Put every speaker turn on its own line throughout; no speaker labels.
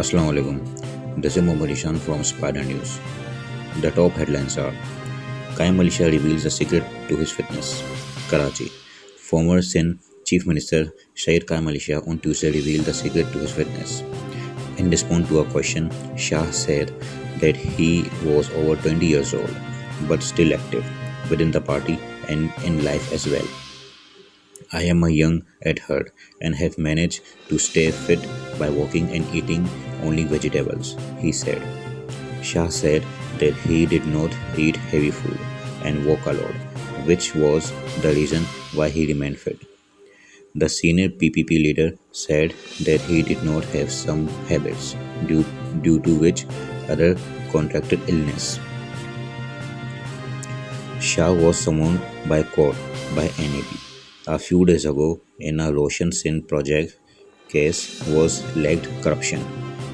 Assalamu alaikum. This is Mohammad Ishan from Spider News. The top headlines are: Kaim reveals the secret to his fitness. Karachi. Former Sindh Chief Minister Shahid Kaim on Tuesday revealed the secret to his fitness. In response to a question, Shah said that he was over 20 years old but still active within the party and in life as well. I am a young Azhar and have managed to stay fit by walking and eating only vegetables, he said. Shah said that he did not eat heavy food and walk a lot, which was the reason why he remained fit. The senior PPP leader said that he did not have some habits due to which other contracted illness. Shah was summoned by court by NAB a few days ago in a Roshan Singh project case was alleged corruption.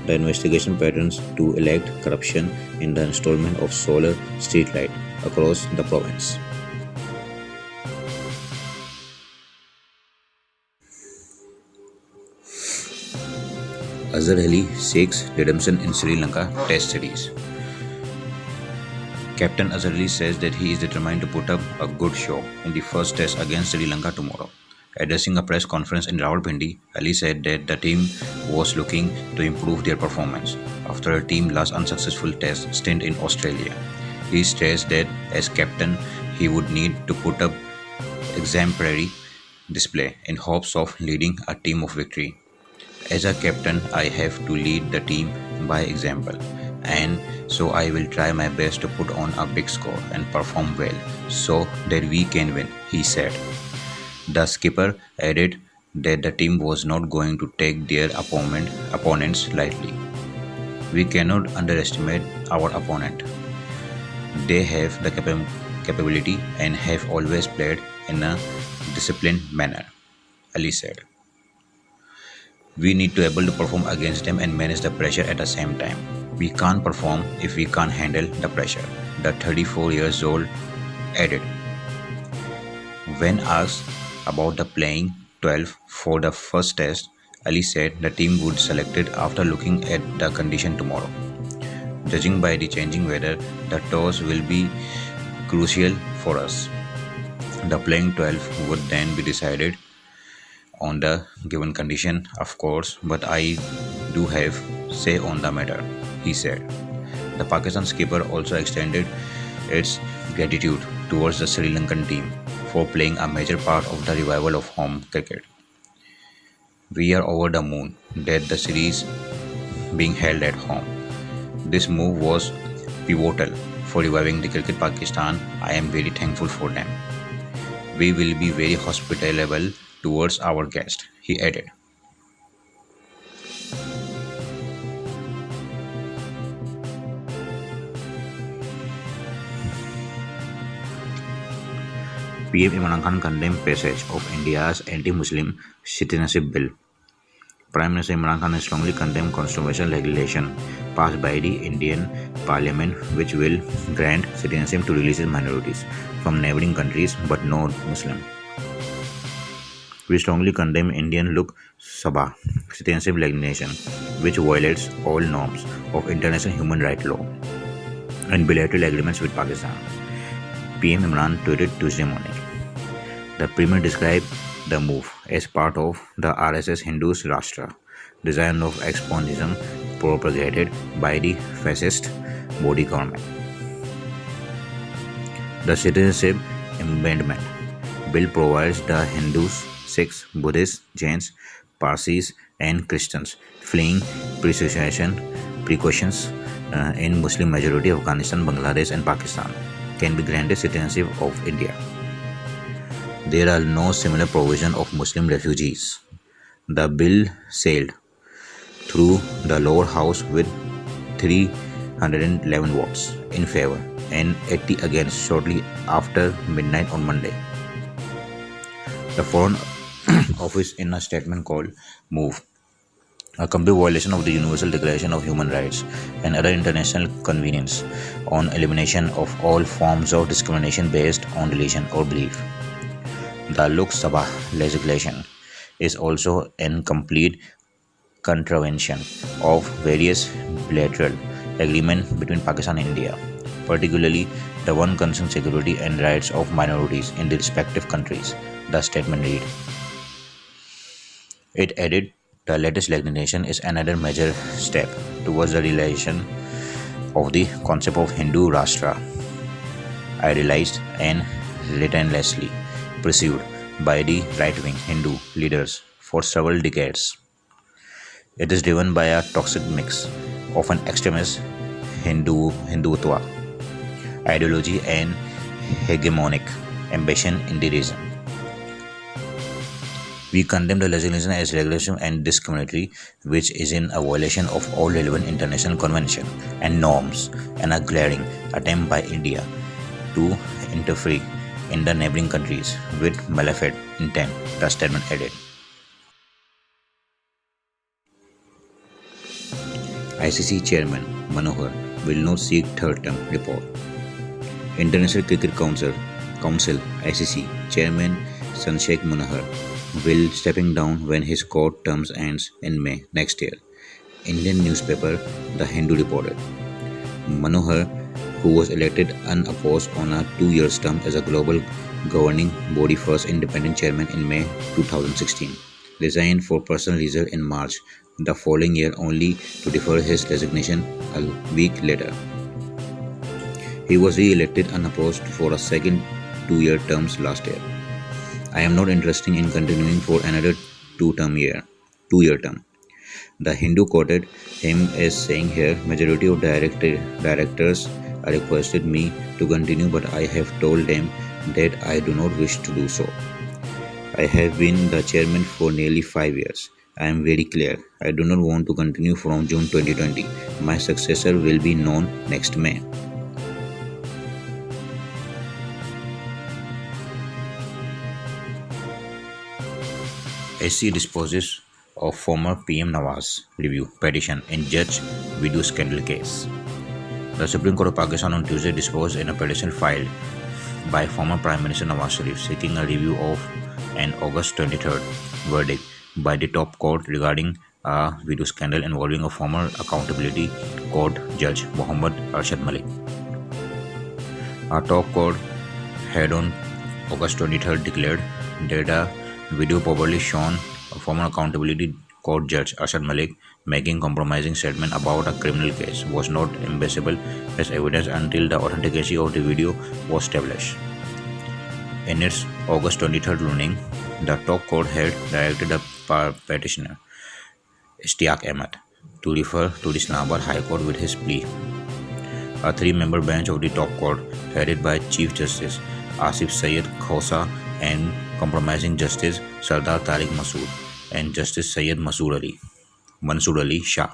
The investigation patterns to alleged corruption in the installment of solar street light across the province. Azhar seeks redemption in Sri Lanka Test Series. Captain Azhar says that he is determined to put up a good show in the first test against Sri Lanka tomorrow. Addressing a press conference in Rawalpindi, Ali said that the team was looking to improve their performance after a team last unsuccessful test stint in Australia. He stressed that as captain, he would need to put up exemplary display in hopes of leading a team of victory. As a captain, I have to lead the team by example, and so I will try my best to put on a big score and perform well so that we can win, he said. The skipper added that the team was not going to take their opponents lightly. We cannot underestimate our opponent. They have the capability and have always played in a disciplined manner, Ali said. We need to be able to perform against them and manage the pressure at the same time. We can't perform if we can't handle the pressure, the 34 years old added. When asked about the playing 12 for the first test, Ali said the team would select it after looking at the condition tomorrow. Judging by the changing weather, the toss will be crucial for us. The playing 12 would then be decided on the given condition, of course, but I do have say on the matter, he said. The Pakistan skipper also extended its gratitude towards the Sri Lankan team for playing a major part of the revival of home cricket. We are over the moon that the series being held at home. This move was pivotal for reviving the cricket Pakistan. I am very thankful for them. We will be very hospitable towards our guest, he added. PM Imran Khan condemned passage of India's anti-Muslim citizenship bill. Prime Minister Imran Khan has strongly condemned controversial legislation passed by the Indian Parliament which will grant citizenship to religious minorities from neighboring countries but not Muslim. We strongly condemn Indian Lok Sabha citizenship legislation, which violates all norms of international human rights law and bilateral agreements with Pakistan, PM Imran tweeted Tuesday morning. The Premier described the move as part of the RSS Hindus Rashtra, design of expansionism propagated by the fascist Modi government. The Citizenship Amendment Bill provides the Hindus, Sikhs, Buddhists, Jains, Parsis, and Christians fleeing precautions in Muslim majority Afghanistan, Bangladesh, and Pakistan can be granted citizenship of India. There are no similar provision of Muslim refugees. The bill sailed through the lower house with 311 votes in favor and 80 against shortly after midnight on Monday. The Foreign Office in a statement called MOVE, a complete violation of the Universal Declaration of Human Rights and other international conventions on elimination of all forms of discrimination based on religion or belief. The Lok Sabha legislation is also in complete contravention of various bilateral agreements between Pakistan and India, particularly the one concerning security and rights of minorities in the respective countries, the statement read. It added, the latest legislation is another major step towards the realization of the concept of Hindu Rashtra, idealized and relentlessly pursued by the right-wing Hindu leaders for several decades. It is driven by a toxic mix of an extremist Hindutva ideology and hegemonic ambition in the region. We condemn the legislation as regulation and discriminatory, which is in a violation of all relevant international conventions and norms, and a glaring attempt by India to interfere in the neighboring countries with maleficent intent, the statement added. ICC Chairman Manohar will not seek third term report. International Cricket Council ICC Chairman Sheikh Manohar will stepping down when his court term ends in May next year. Indian newspaper The Hindu reported. Manohar, who was elected unopposed on a 2-year term as a global governing body first independent chairman in May 2016, resigned for personal reasons in March the following year, only to defer his resignation a week later. He was re-elected unopposed for a second 2-year term last year. I am not interested in continuing for another 2-year term. The Hindu quoted him as saying here, majority of directors requested me to continue, but I have told them that I do not wish to do so. I have been the chairman for nearly 5 years. I am very clear. I do not want to continue from June 2020. My successor will be known next May. SC disposes of former PM Nawaz review petition in Judge video scandal case. The Supreme Court of Pakistan on Tuesday disposed in a petition filed by former Prime Minister Nawaz Shareef seeking a review of an August 23rd verdict by the top court regarding a video scandal involving a former Accountability Court Judge Mohammad Arshad Malik. A top court had on August 23rd declared that a video probably shown a former Accountability Court Judge Arshad Malik making compromising statement about a criminal case was not admissible as evidence until the authenticity of the video was established. In its August 23rd ruling, the top court had directed the petitioner, Ishtiaq Ahmed, to refer to the Islamabad High Court with his plea. A 3-member bench of the top court, headed by Chief Justice Asif Sayyid Khosa and compromising Justice Sardar Tariq Masood and Justice Syed Mansoor Ali Shah,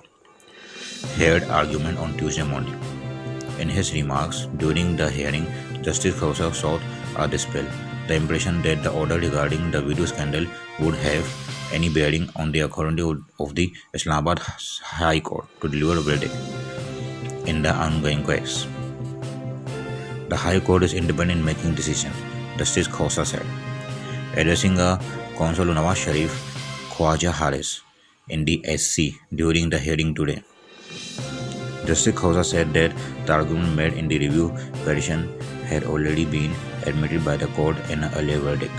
heard argument on Tuesday morning. In his remarks during the hearing, Justice Khosa sought to dispel the impression that the order regarding the video scandal would have any bearing on the authority of the Islamabad High Court to deliver a verdict in the ongoing case. The High Court is independent in making decisions, Justice Khosa said, addressing a counsel Nawaz Shareef Khwaja Haris in the SC during the hearing today. Justice Khosa said that the argument made in the review petition had already been admitted by the court in an earlier verdict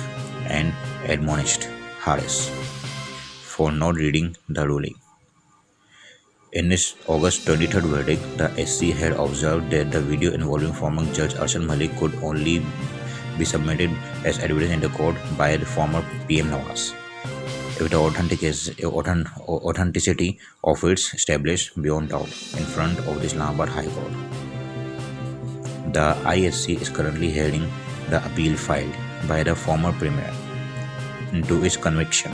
and admonished Haris for not reading the ruling. In its August 23rd verdict, the SC had observed that the video involving former Judge Arshad Malik could only be submitted as evidence in the court by the former PM Nawaz if the authenticity of it established beyond doubt in front of the Islamabad High Court. The ISC is currently hearing the appeal filed by the former Premier into its conviction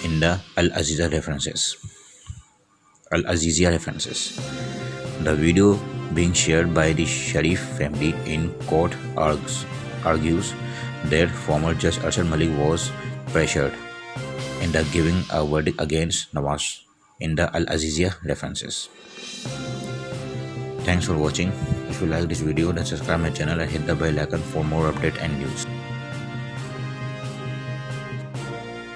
in the Al-Azizia references. The video being shared by the Shareef family in court argues that former Judge Arshad Malik was pressured into giving a verdict against Nawaz in the Al-Azizia references. Thanks for watching. If you like this video, then subscribe my channel and hit the bell icon for more updates and news.